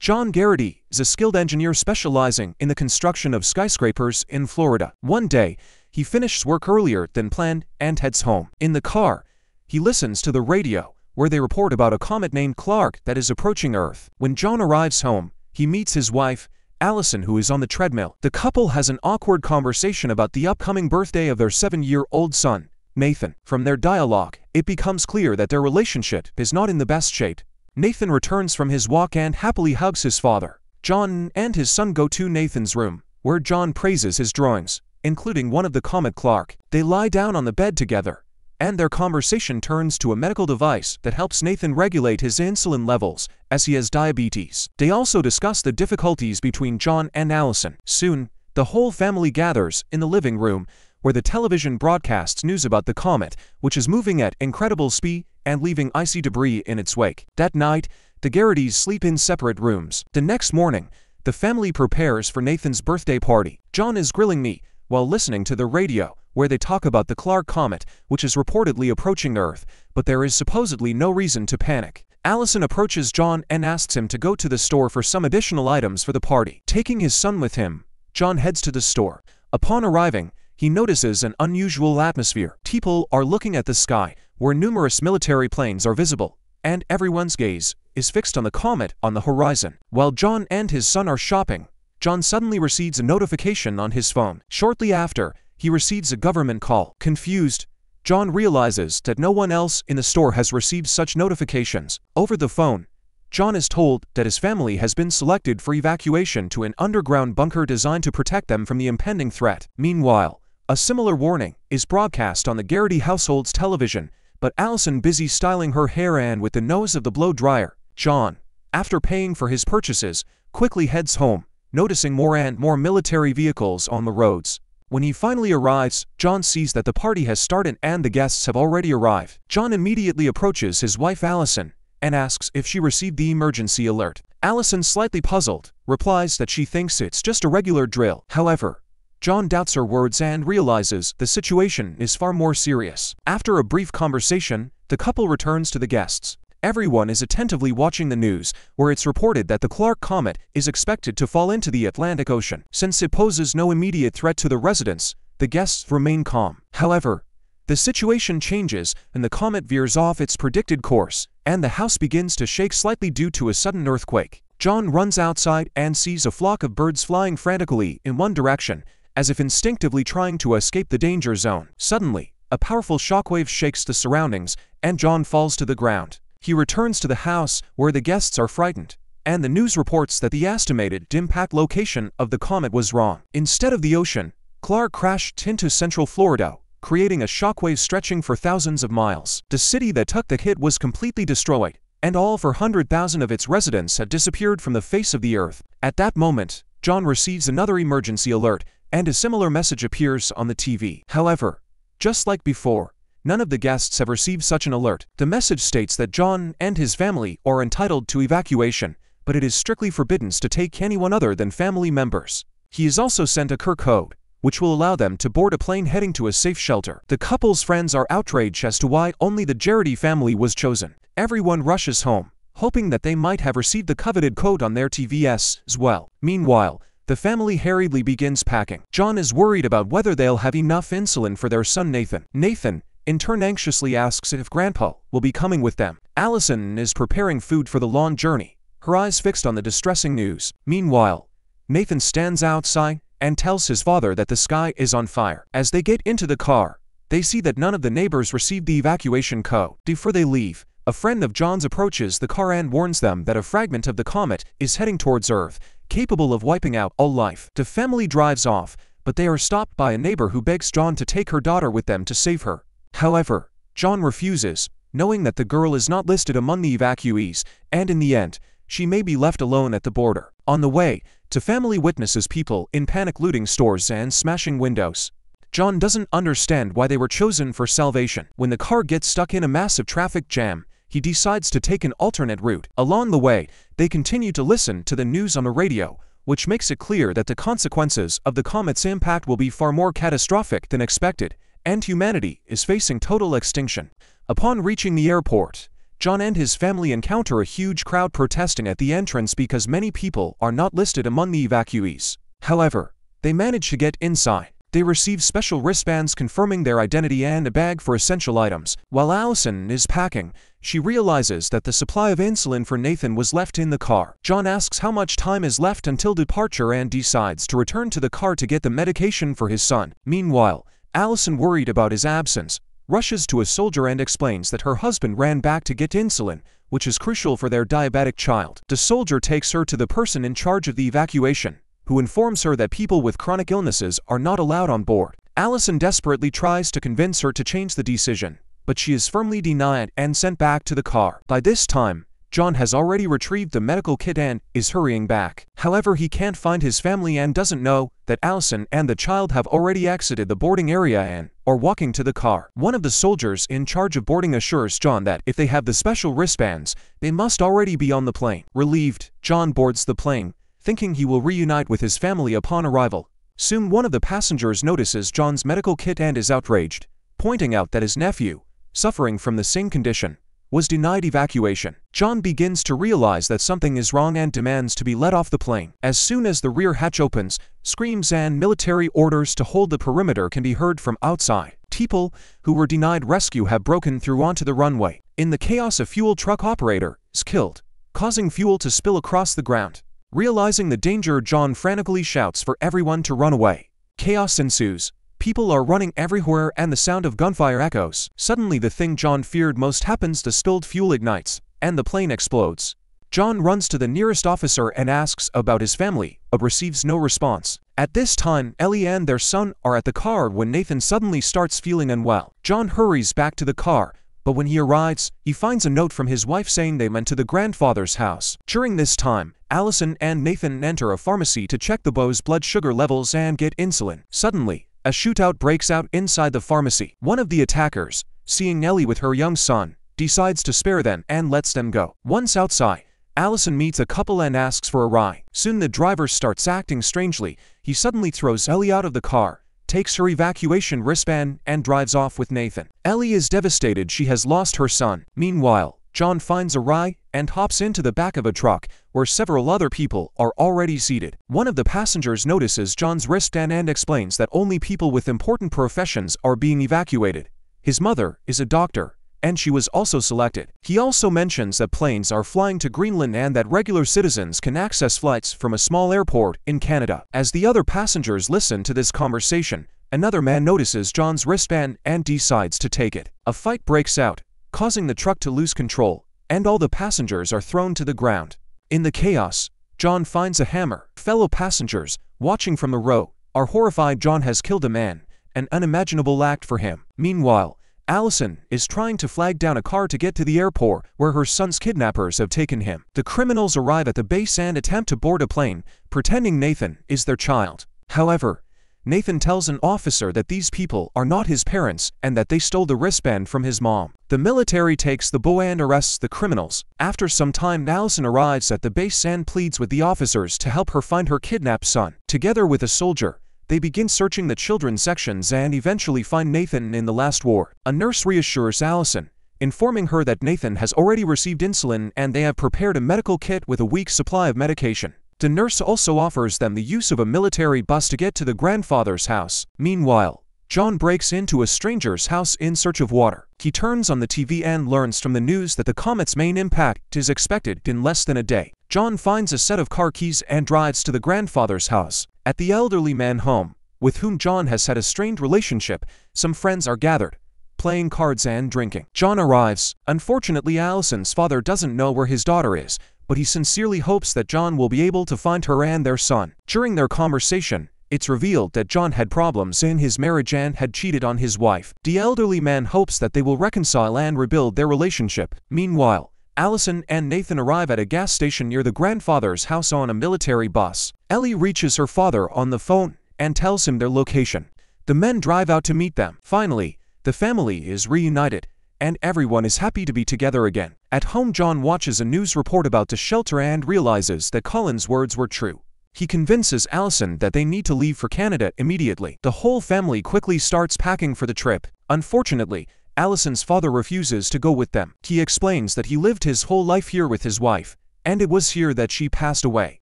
John Garrity is a skilled engineer specializing in the construction of skyscrapers in Florida. One day, he finishes work earlier than planned and heads home. In the car, he listens to the radio, where they report about a comet named Clark that is approaching Earth. When John arrives home, he meets his wife, Allison, who is on the treadmill. The couple has an awkward conversation about the upcoming birthday of their 7-year-old son, Nathan. From their dialogue, it becomes clear that their relationship is not in the best shape. Nathan returns from his walk and happily hugs his father. John and his son go to Nathan's room, where John praises his drawings, including one of the comet Clark. They lie down on the bed together, and their conversation turns to a medical device that helps Nathan regulate his insulin levels, as he has diabetes. They also discuss the difficulties between John and Allison. Soon, the whole family gathers in the living room, where the television broadcasts news about the comet, which is moving at incredible speed and leaving icy debris in its wake. That night, the Garritys sleep in separate rooms. The next morning, the family prepares for Nathan's birthday party. John is grilling meat while listening to the radio, where they talk about the Clark comet, which is reportedly approaching Earth, but there is supposedly no reason to panic. Allison approaches John and asks him to go to the store for some additional items for the party. Taking his son with him, John heads to the store. Upon arriving, he notices an unusual atmosphere. People are looking at the sky, where numerous military planes are visible, and everyone's gaze is fixed on the comet on the horizon. While John and his son are shopping, John suddenly receives a notification on his phone. Shortly after, he receives a government call. Confused, John realizes that no one else in the store has received such notifications. Over the phone, John is told that his family has been selected for evacuation to an underground bunker designed to protect them from the impending threat. Meanwhile, a similar warning is broadcast on the Garrity household's television, but Allison, busy styling her hair and with the nose of the blow dryer. John, after paying for his purchases, quickly heads home, noticing more and more military vehicles on the roads. When he finally arrives, John sees that the party has started and the guests have already arrived. John immediately approaches his wife Allison and asks if she received the emergency alert. Allison, slightly puzzled, replies that she thinks it's just a regular drill. However, John doubts her words and realizes the situation is far more serious. After a brief conversation, the couple returns to the guests. Everyone is attentively watching the news, where it's reported that the Clark comet is expected to fall into the Atlantic Ocean. Since it poses no immediate threat to the residents, the guests remain calm. However, the situation changes and the comet veers off its predicted course, and the house begins to shake slightly due to a sudden earthquake. John runs outside and sees a flock of birds flying frantically in one direction, as if instinctively trying to escape the danger zone. Suddenly, a powerful shockwave shakes the surroundings, and John falls to the ground. He returns to the house, where the guests are frightened, and the news reports that the estimated impact location of the comet was wrong. Instead of the ocean, Clark crashed into central Florida, creating a shockwave stretching for thousands of miles. The city that took the hit was completely destroyed, and all 400,000 of its residents had disappeared from the face of the earth. At that moment, John receives another emergency alert, and a similar message appears on the TV. However, just like before, none of the guests have received such an alert. The message states that John and his family are entitled to evacuation, but it is strictly forbidden to take anyone other than family members. He is also sent a QR code, which will allow them to board a plane heading to a safe shelter. The couple's friends are outraged as to why only the Garrity family was chosen. Everyone rushes home, hoping that they might have received the coveted code on their TVs as well. Meanwhile, the family hurriedly begins packing. John is worried about whether they'll have enough insulin for their son Nathan. Nathan, in turn, anxiously asks if Grandpa will be coming with them. Allison is preparing food for the long journey, her eyes fixed on the distressing news. Meanwhile, Nathan stands outside and tells his father that the sky is on fire. As they get into the car, they see that none of the neighbors received the evacuation code. Before they leave, a friend of John's approaches the car and warns them that a fragment of the comet is heading towards Earth, capable of wiping out all life. The family drives off, but they are stopped by a neighbor who begs John to take her daughter with them to save her. However, John refuses, knowing that the girl is not listed among the evacuees, and in the end, she may be left alone at the border. On the way, the family witnesses people in panic looting stores and smashing windows. John doesn't understand why they were chosen for salvation. When the car gets stuck in a massive traffic jam, he decides to take an alternate route. Along the way, they continue to listen to the news on the radio, which makes it clear that the consequences of the comet's impact will be far more catastrophic than expected, and humanity is facing total extinction. Upon reaching the airport, John and his family encounter a huge crowd protesting at the entrance because many people are not listed among the evacuees. However, they manage to get inside. They receive special wristbands confirming their identity and a bag for essential items. While Allison is packing, she realizes that the supply of insulin for Nathan was left in the car. John asks how much time is left until departure and decides to return to the car to get the medication for his son. Meanwhile, Allison, worried about his absence, rushes to a soldier and explains that her husband ran back to get insulin, which is crucial for their diabetic child. The soldier takes her to the person in charge of the evacuation, who informs her that people with chronic illnesses are not allowed on board. Allison desperately tries to convince her to change the decision, but she is firmly denied and sent back to the car. By this time, John has already retrieved the medical kit and is hurrying back. However, he can't find his family and doesn't know that Allison and the child have already exited the boarding area and are walking to the car. One of the soldiers in charge of boarding assures John that if they have the special wristbands, they must already be on the plane. Relieved, John boards the plane, thinking he will reunite with his family upon arrival. Soon one of the passengers notices John's medical kit and is outraged, pointing out that his nephew, suffering from the same condition, was denied evacuation. John begins to realize that something is wrong and demands to be let off the plane. As soon as the rear hatch opens, screams and military orders to hold the perimeter can be heard from outside. People who were denied rescue have broken through onto the runway. In the chaos, a fuel truck operator is killed, causing fuel to spill across the ground. Realizing the danger, John frantically shouts for everyone to run away. Chaos ensues. People are running everywhere and the sound of gunfire echoes. Suddenly, the thing John feared most happens. The spilled fuel ignites, and the plane explodes. John runs to the nearest officer and asks about his family, but receives no response. At this time, Ellie and their son are at the car when Nathan suddenly starts feeling unwell. John hurries back to the car, but when he arrives, he finds a note from his wife saying they went to the grandfather's house. During this time, Allison and Nathan enter a pharmacy to check the boy's blood sugar levels and get insulin. Suddenly, a shootout breaks out inside the pharmacy. One of the attackers, seeing Ellie with her young son, decides to spare them and lets them go. Once outside, Allison meets a couple and asks for a ride. Soon the driver starts acting strangely. He suddenly throws Ellie out of the car, takes her evacuation wristband, and drives off with Nathan. Ellie is devastated she has lost her son. Meanwhile, John finds a ride and hops into the back of a truck where several other people are already seated. One of the passengers notices John's wristband and explains that only people with important professions are being evacuated. His mother is a doctor, and she was also selected. He also mentions that planes are flying to Greenland and that regular citizens can access flights from a small airport in Canada. As the other passengers listen to this conversation, another man notices John's wristband and decides to take it. A fight breaks out, causing the truck to lose control, and all the passengers are thrown to the ground. In the chaos, John finds a hammer. Fellow passengers, watching from the row, are horrified John has killed a man, an unimaginable act for him. Meanwhile, Allison is trying to flag down a car to get to the airport where her son's kidnappers have taken him. The criminals arrive at the base and attempt to board a plane, pretending Nathan is their child. However, Nathan tells an officer that these people are not his parents and that they stole the wristband from his mom. The military takes the boy and arrests the criminals. After some time, Allison arrives at the base and pleads with the officers to help her find her kidnapped son. Together with a soldier, they begin searching the children's sections and eventually find Nathan in the last ward. A nurse reassures Allison, informing her that Nathan has already received insulin and they have prepared a medical kit with a week's supply of medication. The nurse also offers them the use of a military bus to get to the grandfather's house. Meanwhile, John breaks into a stranger's house in search of water. He turns on the TV and learns from the news that the comet's main impact is expected in less than a day. John finds a set of car keys and drives to the grandfather's house. At the elderly man's home, with whom John has had a strained relationship, some friends are gathered, playing cards and drinking. John arrives. Unfortunately, Allison's father doesn't know where his daughter is, but he sincerely hopes that John will be able to find her and their son. During their conversation, it's revealed that John had problems in his marriage and had cheated on his wife. The elderly man hopes that they will reconcile and rebuild their relationship. Meanwhile, Allison and Nathan arrive at a gas station near the grandfather's house on a military bus. Ellie reaches her father on the phone and tells him their location. The men drive out to meet them. Finally, the family is reunited, and everyone is happy to be together again. At home, John watches a news report about the shelter and realizes that Colin's words were true. He convinces Allison that they need to leave for Canada immediately. The whole family quickly starts packing for the trip. Unfortunately, Allison's father refuses to go with them. He explains that he lived his whole life here with his wife, and it was here that she passed away.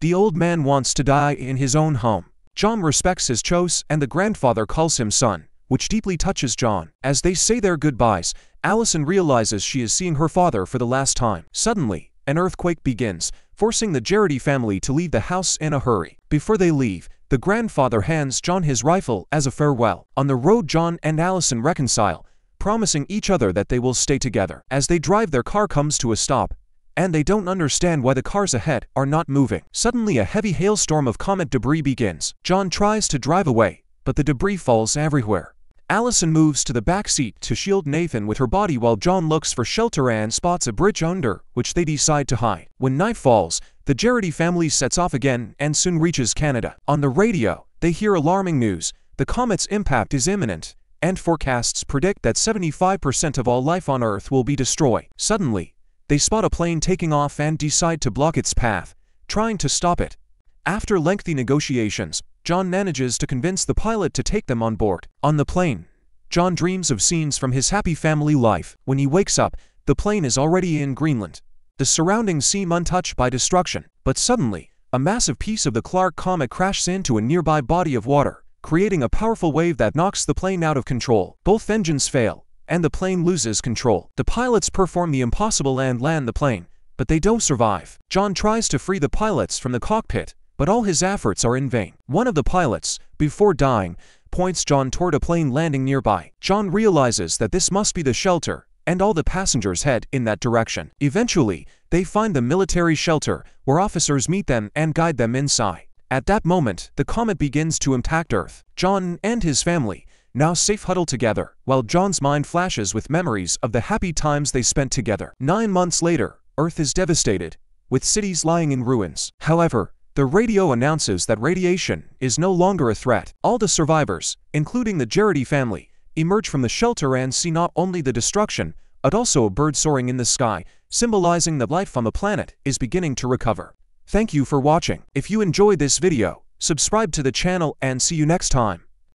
The old man wants to die in his own home. John respects his choice, and the grandfather calls him son, which deeply touches John. As they say their goodbyes, Allison realizes she is seeing her father for the last time. Suddenly, an earthquake begins, forcing the Gerety family to leave the house in a hurry. Before they leave, the grandfather hands John his rifle as a farewell. On the road, John and Allison reconcile, promising each other that they will stay together. As they drive, their car comes to a stop, and they don't understand why the cars ahead are not moving. Suddenly, a heavy hailstorm of comet debris begins. John tries to drive away, but the debris falls everywhere. Allison moves to the back seat to shield Nathan with her body while John looks for shelter and spots a bridge under which they decide to hide. When night falls, the Gerety family sets off again and soon reaches Canada. On the radio, they hear alarming news. The comet's impact is imminent, and forecasts predict that 75% of all life on Earth will be destroyed. Suddenly, they spot a plane taking off and decide to block its path, trying to stop it. After lengthy negotiations, John manages to convince the pilot to take them on board. On the plane, John dreams of scenes from his happy family life. When he wakes up, the plane is already in Greenland. The surroundings seem untouched by destruction, but suddenly, a massive piece of the Clark comet crashes into a nearby body of water, creating a powerful wave that knocks the plane out of control. Both engines fail, and the plane loses control. The pilots perform the impossible and land the plane, but they don't survive. John tries to free the pilots from the cockpit, but all his efforts are in vain. One of the pilots, before dying, points John toward a plane landing nearby. John realizes that this must be the shelter, and all the passengers head in that direction. Eventually, they find the military shelter, where officers meet them and guide them inside. At that moment, the comet begins to impact Earth. John and his family, now safe, huddle together, while John's mind flashes with memories of the happy times they spent together. 9 months later, Earth is devastated, with cities lying in ruins. However, the radio announces that radiation is no longer a threat. All the survivors, including the Gerety family, emerge from the shelter and see not only the destruction, but also a bird soaring in the sky, symbolizing that life on the planet is beginning to recover. Thank you for watching. If you enjoyed this video, subscribe to the channel and see you next time.